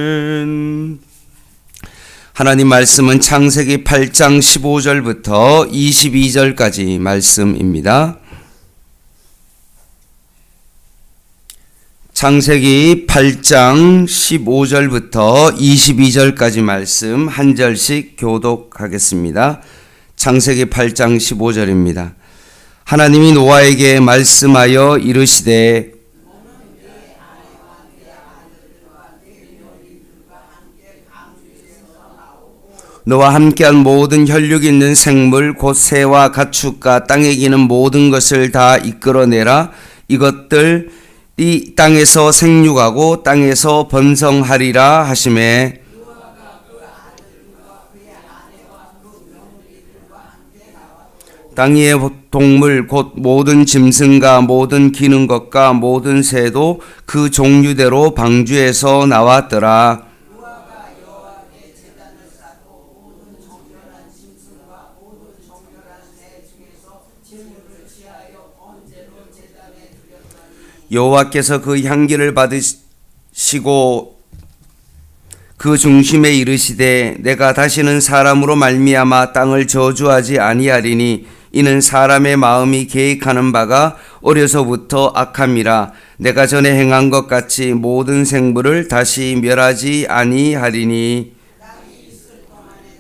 아멘. 하나님 말씀은 창세기 8장 15절부터 22절까지 말씀입니다. 창세기 8장 15절부터 22절까지 말씀 한 절씩 교독하겠습니다. 창세기 8장 15절입니다. 하나님이 노아에게 말씀하여 이르시되 너와 함께한 모든 혈육 있는 생물 곧 새와 가축과 땅에 기는 모든 것을 다 이끌어내라. 이것들이 땅에서 생육하고 땅에서 번성하리라 하시매 땅 위의 동물 곧 모든 짐승과 모든 기는 것과 모든 새도 그 종류대로 방주에서 나왔더라. 여호와께서 그 향기를 받으시고 그 중심에 이르시되 내가 다시는 사람으로 말미암아 땅을 저주하지 아니하리니 이는 사람의 마음이 계획하는 바가 어려서부터 악함이라. 내가 전에 행한 것 같이 모든 생물을 다시 멸하지 아니하리니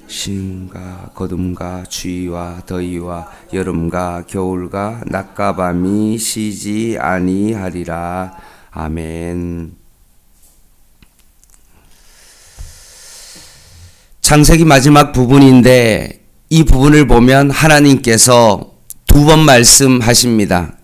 심과 거둠과 추위와 더위와 여름과 겨울과 낮과 밤이 쉬지 아니하리라. 아멘. 창세기 마지막 부분인데 이 부분을 보면 하나님께서 두 번 말씀하십니다.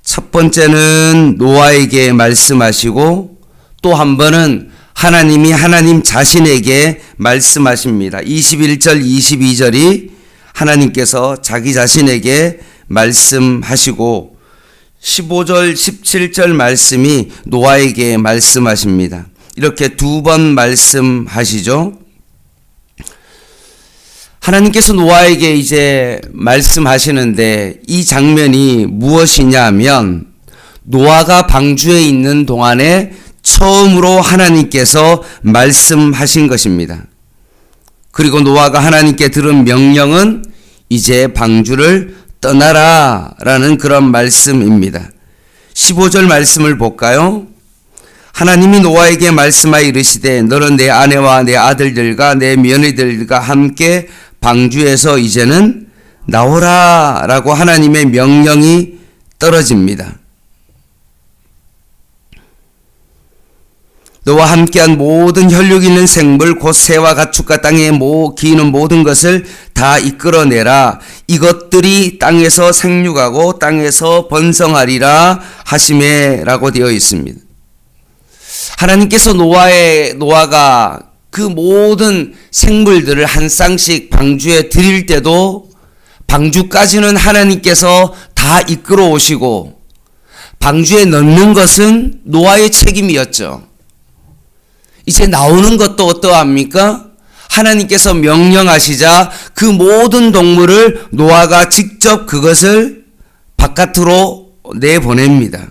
첫 번째는 노아에게 말씀하시고 또 한 번은 하나님이 하나님 자신에게 말씀하십니다. 21절 22절이 하나님께서 자기 자신에게 말씀하시고 15절 17절 말씀이 노아에게 말씀하십니다. 이렇게 두 번 말씀하시죠. 하나님께서 노아에게 이제 말씀하시는데 이 장면이 무엇이냐 하면 노아가 방주에 있는 동안에 처음으로 하나님께서 말씀하신 것입니다. 그리고 노아가 하나님께 들은 명령은 이제 방주를 떠나라 라는 그런 말씀입니다. 15절 말씀을 볼까요? 하나님이 노아에게 말씀하여 이르시되 너는 내 아내와 내 아들들과 내 며느리들과 함께 방주에서 이제는 나오라 라고 하나님의 명령이 떨어집니다. 너와 함께한 모든 혈육 있는 생물 곧 새와 가축과 땅에 기는 모든 것을 다 이끌어내라. 이것들이 땅에서 생육하고 땅에서 번성하리라 하시매 라고 되어 있습니다. 하나님께서 노아가 그 모든 생물들을 한 쌍씩 방주에 드릴 때도 방주까지는 하나님께서 다 이끌어 오시고 방주에 넣는 것은 노아의 책임이었죠. 이제 나오는 것도 어떠합니까? 하나님께서 명령하시자 그 모든 동물을 노아가 직접 그것을 바깥으로 내보냅니다.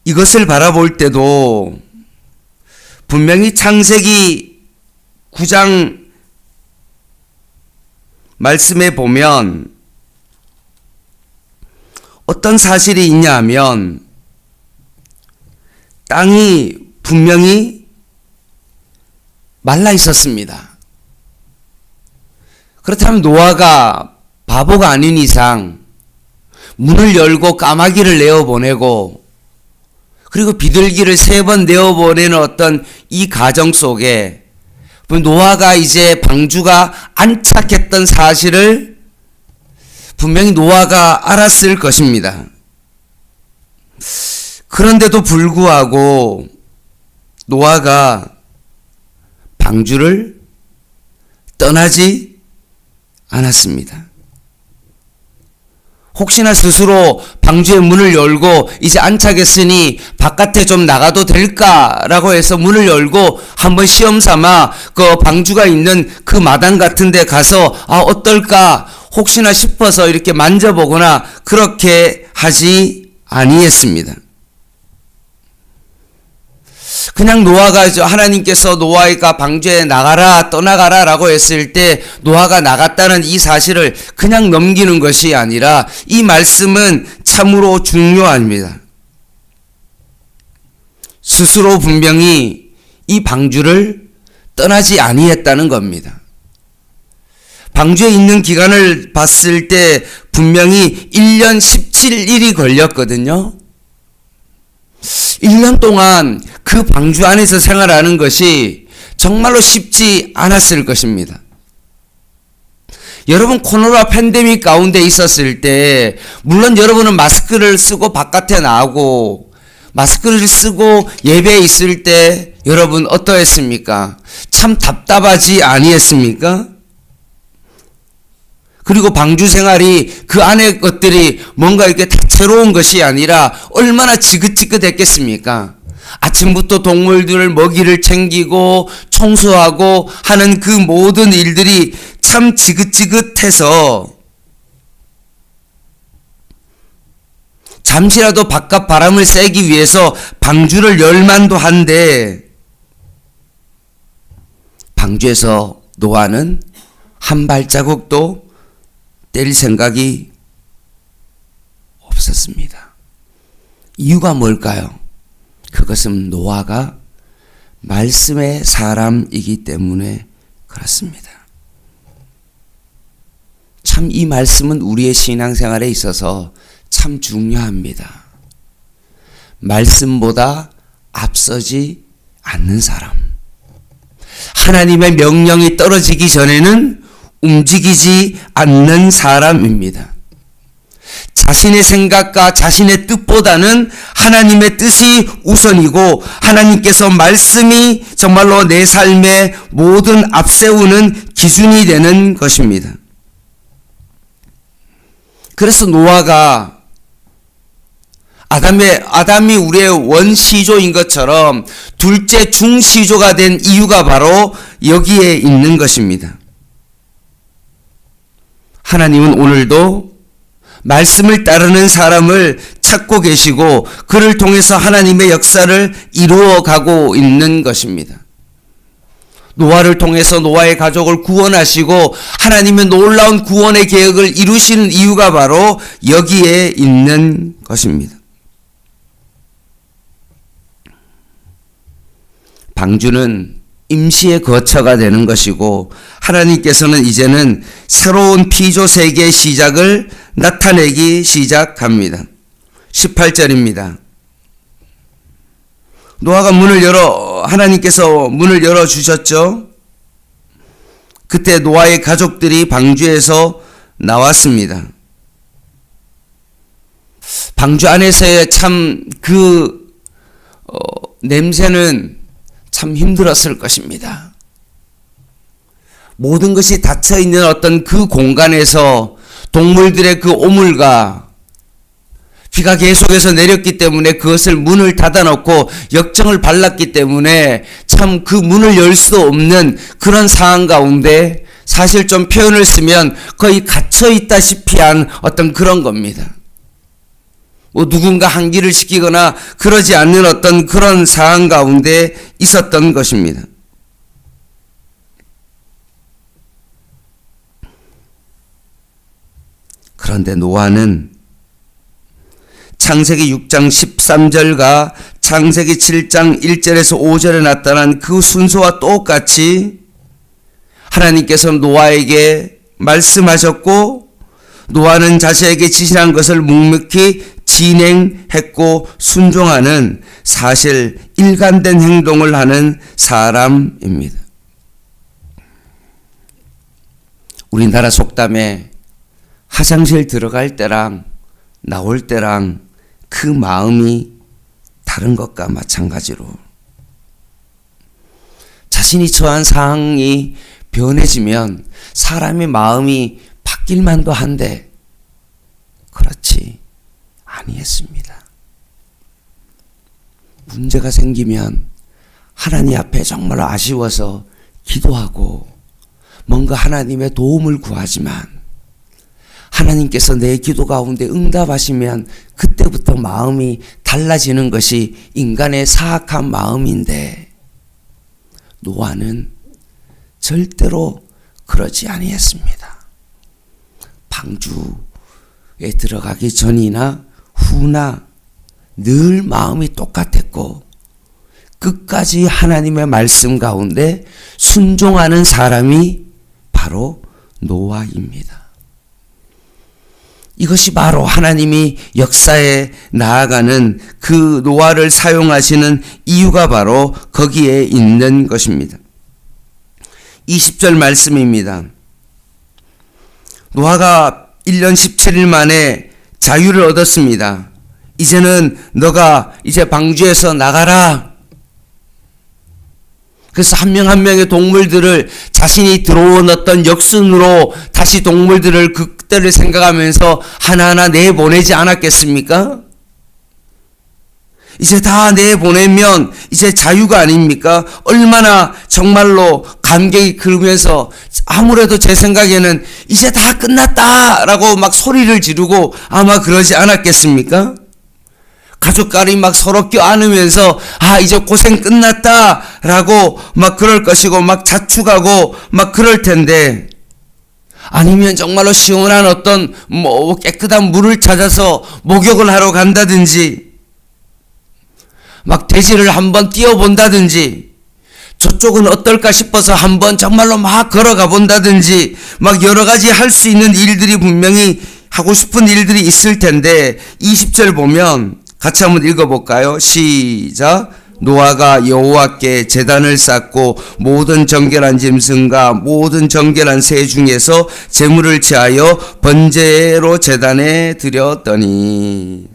이것을 바라볼 때도 분명히 창세기 9장 말씀에 보면 어떤 사실이 있냐 하면 땅이 분명히 말라 있었습니다. 그렇다면 노아가 바보가 아닌 이상 문을 열고 까마귀를 내어보내고 그리고 비둘기를 3번 내어보내는 어떤 이 가정 속에 노아가 이제 방주가 안착했던 사실을 분명히 노아가 알았을 것입니다. 그런데도 불구하고 노아가 방주를 떠나지 않았습니다. 혹시나 스스로 방주의 문을 열고 이제 안차겠으니 바깥에 좀 나가도 될까라고 해서 문을 열고 한번 시험 삼아 그 방주가 있는 그 마당 같은 데 가서 어떨까 혹시나 싶어서 이렇게 만져보거나 그렇게 하지 아니했습니다. 그냥 노아가 하나님께서 노아가 방주에 나가라 떠나가라 라고 했을 때 노아가 나갔다는 이 사실을 그냥 넘기는 것이 아니라 이 말씀은 참으로 중요합니다. 스스로 분명히 이 방주를 떠나지 아니했다는 겁니다. 방주에 있는 기간을 봤을 때 분명히 1년 17일이 걸렸거든요. 1년 동안 그 방주 안에서 생활하는 것이 정말로 쉽지 않았을 것입니다. 여러분 코로나 팬데믹 가운데 있었을 때 물론 여러분은 마스크를 쓰고 바깥에 나오고 마스크를 쓰고 예배에 있을 때 여러분 어떠했습니까? 참 답답하지 아니했습니까? 그리고 방주 생활이 그 안에 것들이 뭔가 이렇게 다채로운 것이 아니라 얼마나 지긋지긋했겠습니까? 아침부터 동물들 먹이를 챙기고 청소하고 하는 그 모든 일들이 참 지긋지긋해서 잠시라도 바깥 바람을 쐬기 위해서 방주를 열만도 한데 방주에서 노아는 한 발자국도 뗄 생각이 없었습니다. 이유가 뭘까요? 그것은 노아가 말씀의 사람이기 때문에 그렇습니다. 참 이 말씀은 우리의 신앙생활에 있어서 참 중요합니다. 말씀보다 앞서지 않는 사람. 하나님의 명령이 떨어지기 전에는 움직이지 않는 사람입니다. 자신의 생각과 자신의 뜻보다는 하나님의 뜻이 우선이고 하나님께서 말씀이 정말로 내 삶의 모든 앞세우는 기준이 되는 것입니다. 그래서 노아가 아담이 우리의 원시조인 것처럼 둘째 중시조가 된 이유가 바로 여기에 있는 것입니다. 하나님은 오늘도 말씀을 따르는 사람을 찾고 계시고 그를 통해서 하나님의 역사를 이루어 가고 있는 것입니다. 노아를 통해서 노아의 가족을 구원하시고 하나님의 놀라운 구원의 계획을 이루시는 이유가 바로 여기에 있는 것입니다. 방주는 임시의 거처가 되는 것이고 하나님께서는 이제는 새로운 피조 세계의 시작을 나타내기 시작합니다. 18절입니다. 노아가 하나님께서 문을 열어 주셨죠. 그때 노아의 가족들이 방주에서 나왔습니다. 방주 안에서의 참 냄새는 참 힘들었을 것입니다. 모든 것이 닫혀있는 어떤 그 공간에서 동물들의 그 오물과 비가 계속해서 내렸기 때문에 그것을 문을 닫아놓고 역정을 발랐기 때문에 참 그 문을 열 수 없는 그런 상황 가운데 사실 좀 표현을 쓰면 거의 갇혀있다시피 한 어떤 그런 겁니다. 누군가 한기를 시키거나 그러지 않는 어떤 그런 상황 가운데 있었던 것입니다. 그런데 노아는 창세기 6장 13절과 창세기 7장 1절에서 5절에 나타난 그 순서와 똑같이 하나님께서 노아에게 말씀하셨고 노아는 자신에게 지시한 것을 묵묵히 진행했고 순종하는 사실 일관된 행동을 하는 사람입니다. 우리나라 속담에 화장실 들어갈 때랑 나올 때랑 그 마음이 다른 것과 마찬가지로 자신이 처한 상황이 변해지면 사람의 마음이 바뀔 만도 한데 그렇죠. 아니했습니다. 문제가 생기면 하나님 앞에 정말 아쉬워서 기도하고 뭔가 하나님의 도움을 구하지만 하나님께서 내 기도 가운데 응답하시면 그때부터 마음이 달라지는 것이 인간의 사악한 마음인데 노아는 절대로 그러지 아니했습니다. 방주에 들어가기 전이나 후나 늘 마음이 똑같았고 끝까지 하나님의 말씀 가운데 순종하는 사람이 바로 노아입니다. 이것이 바로 하나님이 역사에 나아가는 그 노아를 사용하시는 이유가 바로 거기에 있는 것입니다. 20절 말씀입니다. 노아가 1년 17일 만에 자유를 얻었습니다. 이제는 너가 이제 방주에서 나가라. 그래서 한 명 한 명의 동물들을 자신이 들어온 어떤 역순으로 다시 동물들을 그때를 생각하면서 하나하나 내보내지 않았겠습니까? 이제 다 내보내면 이제 자유가 아닙니까? 얼마나 정말로 감격이 크면서 아무래도 제 생각에는 이제 다 끝났다라고 막 소리를 지르고 아마 그러지 않았겠습니까? 가족끼리 막 서로 껴안으면서 이제 고생 끝났다라고 막 그럴 것이고 막 자축하고 막 그럴 텐데 아니면 정말로 시원한 어떤 깨끗한 물을 찾아서 목욕을 하러 간다든지 막 대지를 한번 뛰어본다든지 저쪽은 어떨까 싶어서 한번 정말로 막 걸어가 본다든지 막 여러 가지 할 수 있는 일들이 분명히 하고 싶은 일들이 있을 텐데 20절 보면 같이 한번 읽어볼까요? 시작. 노아가 여호와께 제단을 쌓고 모든 정결한 짐승과 모든 정결한 새 중에서 제물을 취하여 번제로 제단에 드렸더니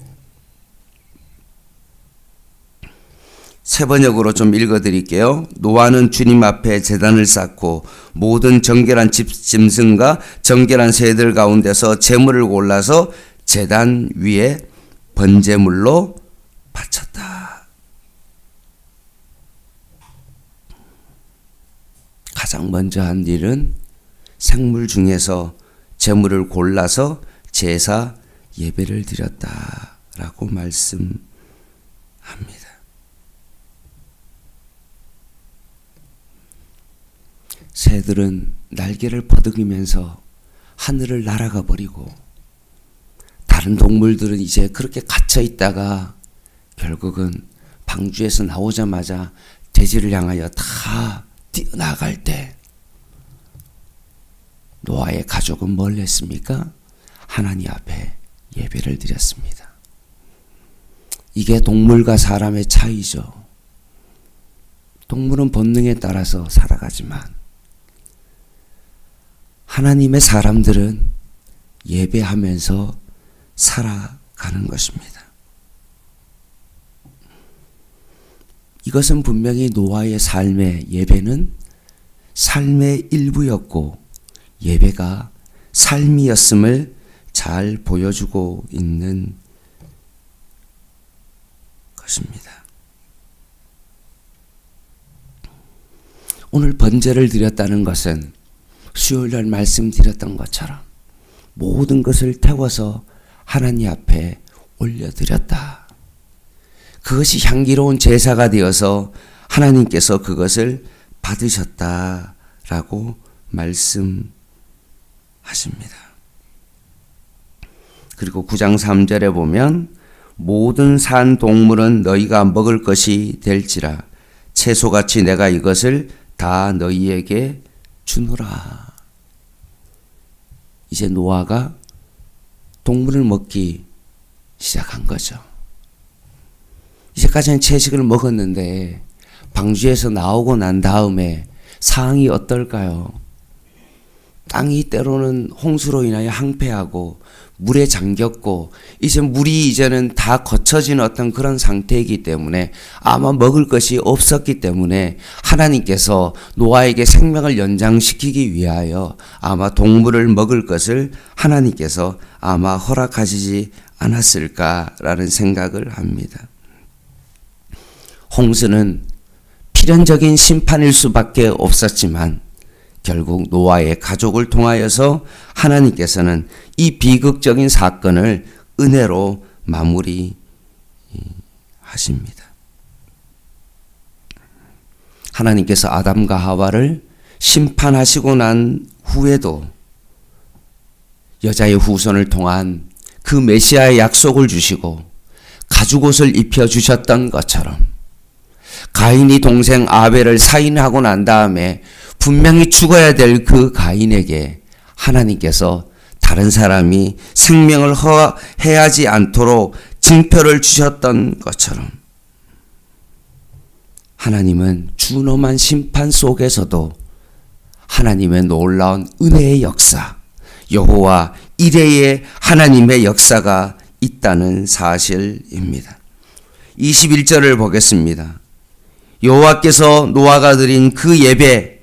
새 번역으로 좀 읽어드릴게요. 노아는 주님 앞에 제단을 쌓고 모든 정결한 짐승과 정결한 새들 가운데서 제물을 골라서 제단 위에 번제물로 바쳤다. 가장 먼저 한 일은 생물 중에서 제물을 골라서 제사 예배를 드렸다라고 말씀합니다. 새들은 날개를 퍼득이면서 하늘을 날아가 버리고 다른 동물들은 이제 그렇게 갇혀 있다가 결국은 방주에서 나오자마자 대지를 향하여 다 뛰어나갈 때 노아의 가족은 뭘 했습니까? 하나님 앞에 예배를 드렸습니다. 이게 동물과 사람의 차이죠. 동물은 본능에 따라서 살아가지만 하나님의 사람들은 예배하면서 살아가는 것입니다. 이것은 분명히 노아의 삶의 예배는 삶의 일부였고 예배가 삶이었음을 잘 보여주고 있는 것입니다. 오늘 번제를 드렸다는 것은 수요일날 말씀드렸던 것처럼 모든 것을 태워서 하나님 앞에 올려드렸다. 그것이 향기로운 제사가 되어서 하나님께서 그것을 받으셨다라고 말씀하십니다. 그리고 9장 3절에 보면 모든 산 동물은 너희가 먹을 것이 될지라 채소같이 내가 이것을 다 너희에게 주노라. 이제 노아가 동물을 먹기 시작한 거죠. 이제까지는 채식을 먹었는데 방주에서 나오고 난 다음에 상황이 어떨까요? 땅이 때로는 홍수로 인하여 항폐하고 물에 잠겼고 물이 이제는 다 거쳐진 어떤 그런 상태이기 때문에 아마 먹을 것이 없었기 때문에 하나님께서 노아에게 생명을 연장시키기 위하여 아마 동물을 먹을 것을 하나님께서 아마 허락하시지 않았을까라는 생각을 합니다. 홍수는 필연적인 심판일 수밖에 없었지만 결국 노아의 가족을 통하여서 하나님께서는 이 비극적인 사건을 은혜로 마무리하십니다. 하나님께서 아담과 하와를 심판하시고 난 후에도 여자의 후손을 통한 그 메시아의 약속을 주시고 가죽옷을 입혀주셨던 것처럼 가인이 동생 아벨을 살인하고 난 다음에 분명히 죽어야 될 그 가인에게 하나님께서 다른 사람이 생명을 해하지 않도록 징표를 주셨던 것처럼 하나님은 준엄한 심판 속에서도 하나님의 놀라운 은혜의 역사, 여호와 이레의 하나님의 역사가 있다는 사실입니다. 21절을 보겠습니다. 여호와께서 노아가 드린 그 예배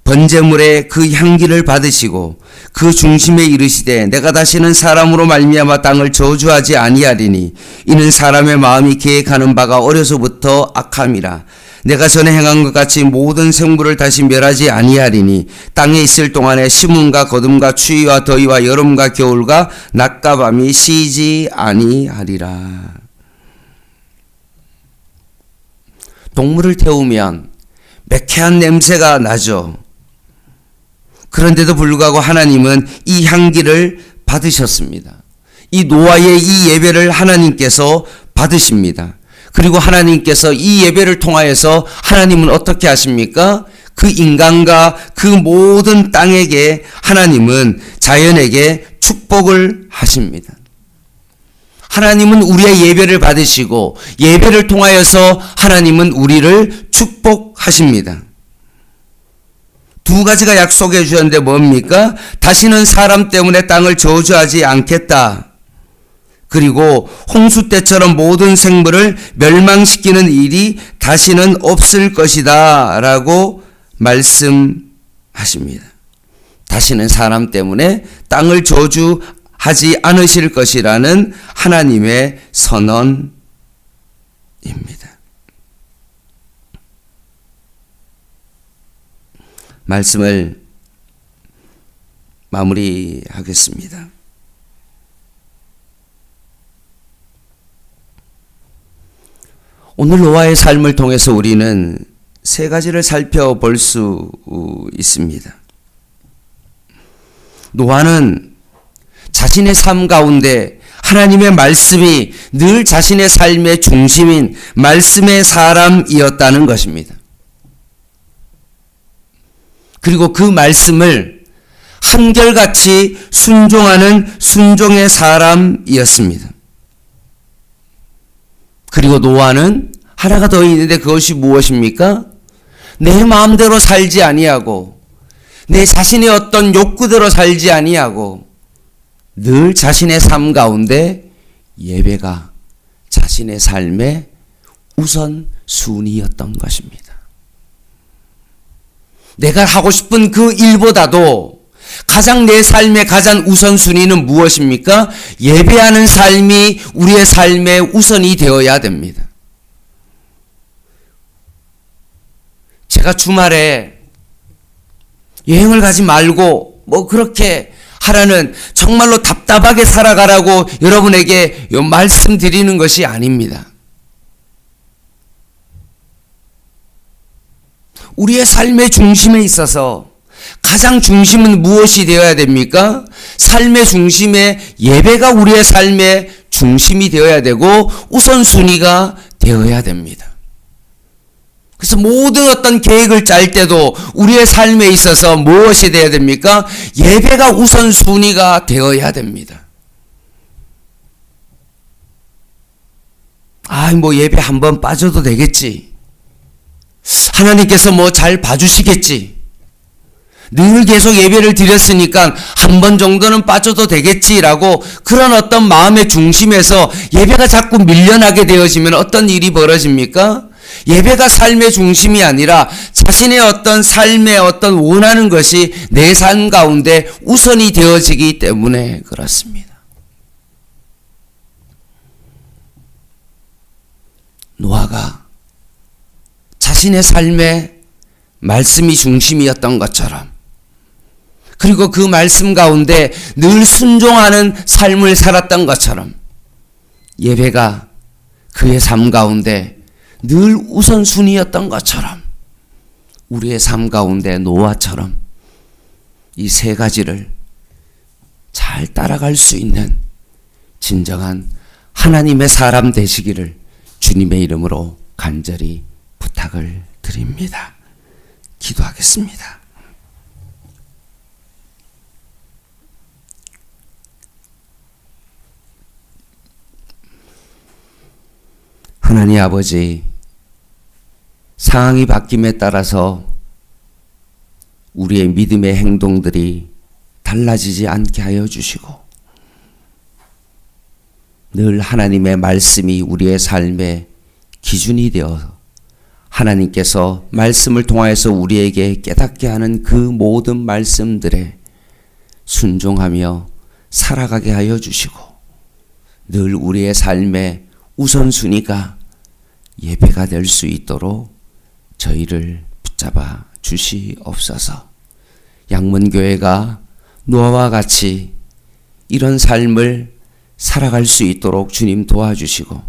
번제물의 그 향기를 받으시고 그 중심에 이르시되 내가 다시는 사람으로 말미암아 땅을 저주하지 아니하리니 이는 사람의 마음이 계획하는 바가 어려서부터 악함이라. 내가 전에 행한 것 같이 모든 생물을 다시 멸하지 아니하리니 땅에 있을 동안에 심음과 거둠과 추위와 더위와 여름과 겨울과 낮과 밤이 쉬지 아니하리라. 동물을 태우면 매캐한 냄새가 나죠. 그런데도 불구하고 하나님은 이 향기를 받으셨습니다. 이 노아의 이 예배를 하나님께서 받으십니다. 그리고 하나님께서 이 예배를 통하여서 하나님은 어떻게 하십니까? 그 인간과 그 모든 땅에게 하나님은 자연에게 축복을 하십니다. 하나님은 우리의 예배를 받으시고 예배를 통하여서 하나님은 우리를 축복하십니다. 두 가지가 약속해 주셨는데 뭡니까? 다시는 사람 때문에 땅을 저주하지 않겠다. 그리고 홍수 때처럼 모든 생물을 멸망시키는 일이 다시는 없을 것이다 라고 말씀하십니다. 다시는 사람 때문에 땅을 저주하지 않으실 것이라는 하나님의 선언입니다. 말씀을 마무리하겠습니다. 오늘 노아의 삶을 통해서 우리는 세 가지를 살펴볼 수 있습니다. 노아는 자신의 삶 가운데 하나님의 말씀이 늘 자신의 삶의 중심인 말씀의 사람이었다는 것입니다. 그리고 그 말씀을 한결같이 순종하는 순종의 사람이었습니다. 그리고 노아는 하나가 더 있는데 그것이 무엇입니까? 내 마음대로 살지 아니하고 내 자신의 어떤 욕구대로 살지 아니하고 늘 자신의 삶 가운데 예배가 자신의 삶의 우선순위였던 것입니다. 내가 하고 싶은 그 일보다도 가장 내 삶의 가장 우선순위는 무엇입니까? 예배하는 삶이 우리의 삶의 우선이 되어야 됩니다. 제가 주말에 여행을 가지 말고 그렇게 하라는 정말로 답답하게 살아가라고 여러분에게 말씀드리는 것이 아닙니다. 우리의 삶의 중심에 있어서 가장 중심은 무엇이 되어야 됩니까? 삶의 중심에 예배가 우리의 삶의 중심이 되어야 되고 우선순위가 되어야 됩니다. 그래서 모든 어떤 계획을 짤 때도 우리의 삶에 있어서 무엇이 되어야 됩니까? 예배가 우선순위가 되어야 됩니다. 예배 한번 빠져도 되겠지. 하나님께서 잘 봐주시겠지. 늘 계속 예배를 드렸으니까 한 번 정도는 빠져도 되겠지라고 그런 어떤 마음의 중심에서 예배가 자꾸 밀려나게 되어지면 어떤 일이 벌어집니까? 예배가 삶의 중심이 아니라 자신의 어떤 삶의 어떤 원하는 것이 내 삶 가운데 우선이 되어지기 때문에 그렇습니다. 노아가 자신의 삶에 말씀이 중심이었던 것처럼, 그리고 그 말씀 가운데 늘 순종하는 삶을 살았던 것처럼, 예배가 그의 삶 가운데 늘 우선순위였던 것처럼, 우리의 삶 가운데 노아처럼 이 세 가지를 잘 따라갈 수 있는 진정한 하나님의 사람 되시기를 주님의 이름으로 간절히 부탁을 드립니다. 기도하겠습니다. 하나님 아버지, 상황이 바뀜에 따라서 우리의 믿음의 행동들이 달라지지 않게 하여 주시고, 늘 하나님의 말씀이 우리의 삶의 기준이 되어 하나님께서 말씀을 통하여서 우리에게 깨닫게 하는 그 모든 말씀들에 순종하며 살아가게 하여 주시고, 늘 우리의 삶의 우선순위가 예배가 될 수 있도록 저희를 붙잡아 주시옵소서. 양문교회가 노아와 같이 이런 삶을 살아갈 수 있도록 주님 도와주시고,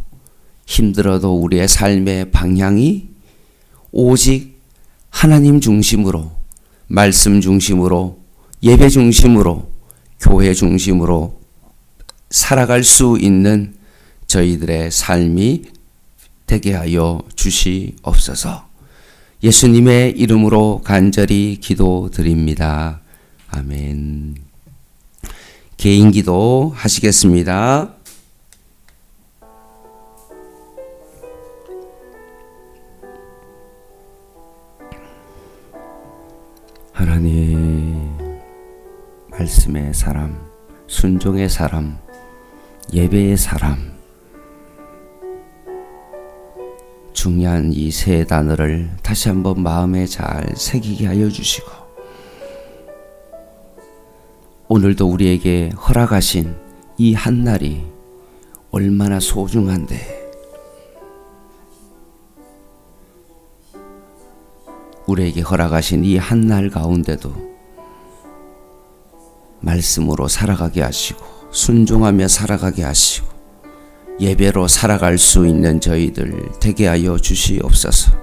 힘들어도 우리의 삶의 방향이 오직 하나님 중심으로, 말씀 중심으로, 예배 중심으로, 교회 중심으로 살아갈 수 있는 저희들의 삶이 되게 하여 주시옵소서. 예수님의 이름으로 간절히 기도드립니다. 아멘. 개인 기도 하시겠습니다. 하나님, 말씀의 사람, 순종의 사람, 예배의 사람, 중요한 이 세 단어를 다시 한번 마음에 잘 새기게 하여 주시고, 오늘도 우리에게 허락하신 이 한날이 얼마나 소중한데, 우리에게 허락하신 이 한날 가운데도 말씀으로 살아가게 하시고, 순종하며 살아가게 하시고, 예배로 살아갈 수 있는 저희들 되게 하여 주시옵소서.